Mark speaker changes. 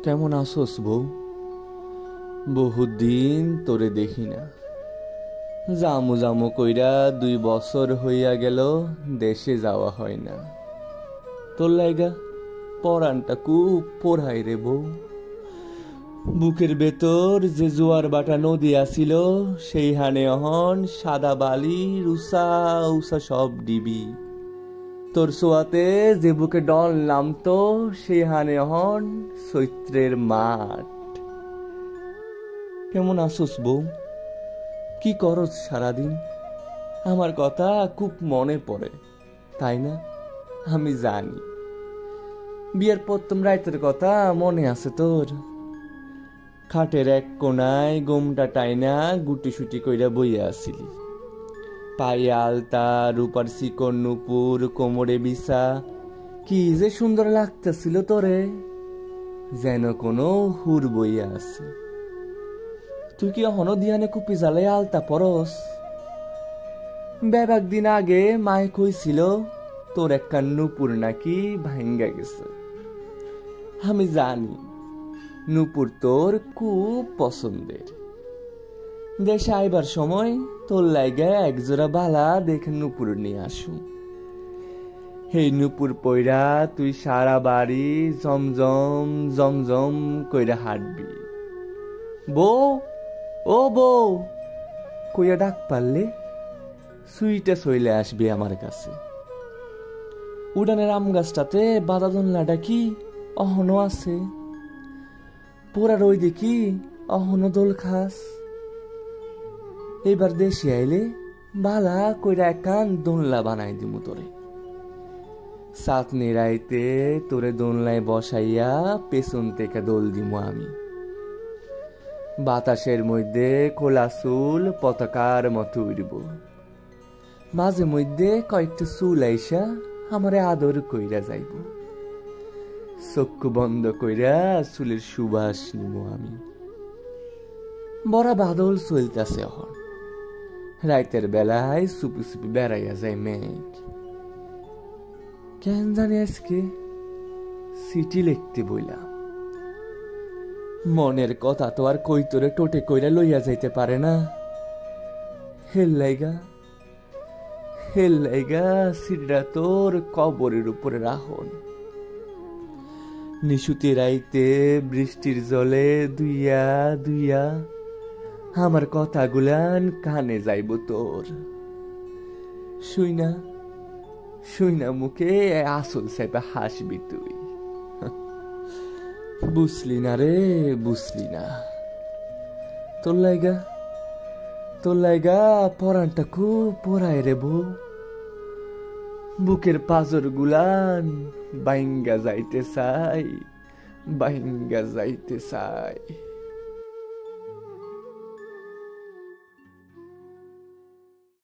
Speaker 1: কেমন আসোস বউ? বহুদিন তোরে দেখি না। জামু জামু কইরা 2 বছর হইয়া গেল, দেশে যাওয়া হয় না। তোর লাইগা পরানটা খুব পোড়ায় রে বউ। বুকের ভেতর যে জোয়ার বাটা নদী আসিল, সেই হানে অহন সাদা বালি উষা উষা সব ডিবি। তোর সোয়াতে যে বুকে ডল নামতো, সেই হানে অহন চৈত্রের মাঠ। কেমন আসোস বউ? কি করস সারাদিন? আমার কথা খুব মনে পড়ে, তাই না? আমি জানি। বিয়ের প্রথম রাতের কথা মনে আছে তোর? খাটের এক কোনায় গোমটা টাইনা গুটি সুটি কইরা বইয়া আসিলি। পায়ে আলতা, রূপার চিকন নুপুর, কোমরে বিছা, কি যে সুন্দর লাগতেছিল তোরে, যেন কোনো হুর বইয়া আছে। তুই কি এখনো দিয়ানে কুপি জ্বালাই আলতা পরস? বেবাক দিন আগে মায়ে কইছিল তোর একটা নুপুর নাকি ভাঙ্গা গেছে। আমি জানি নুপুর তোর খুব পছন্দের। দেশে আইবার সময় তোর লাইগা একজোড়া বালা দেখে নুপুর নিয়ে আসু। এই নুপুর পইরা তুই সারা বাড়ি জমজম জমজম কইরা হাঁটবি। বউ, ও বউ কইয়া ডাক পারলে সুইটা চইলে আসবি আমার কাছে। উডানের আম গাছটাতে বাদা দোলনাটা কি অহনো আছে? পোড়া রই দেখি অহনো দোল খাস। এবার দেশে আইলে বালা কইরা একান দোলনা বানাই দিমু তোরে। সাতনি রাইতে তোরে দোলনায় বসাইয়া পেছন থেকে দোল দিমু আমি। বাতাসের মধ্যে খোলা চুল পতাকার মতো উড়ব। মাঝে মধ্যে কয়েকটা চুল আইসা আমারে আদর কইরা যাইব। চক্ষু বন্ধ কইরা চুলের সুবাস নিব আমি। বড় বাদল চলতেছে এখন। রাইতের বেলায় চুপি চুপি বেড়াইয়া যায় মেঘ। কেন জানি আজকে চিঠি লিখতে বইলাম। মনের কথা তো আর কই তোরে টোটে কইরা লইয়া যাইতে পারে না। হেল লাইগা সিডা তোর কবরের উপরে রাখুন। নিশুতি রাইতে বৃষ্টির জলে দুইয়া দুইয়া আমার কথাগুলান কানে যাইব তোর। শুইনা শুইনা মুখে আসল সাইবা হাসবি তুই। বুঝলি না রে, বুঝলি না। তোর লাইগা পরানটা খুব পোড়ায় রে বউ। বুকের পাজর গুলান বাইঙ্গা যাইতে চাই।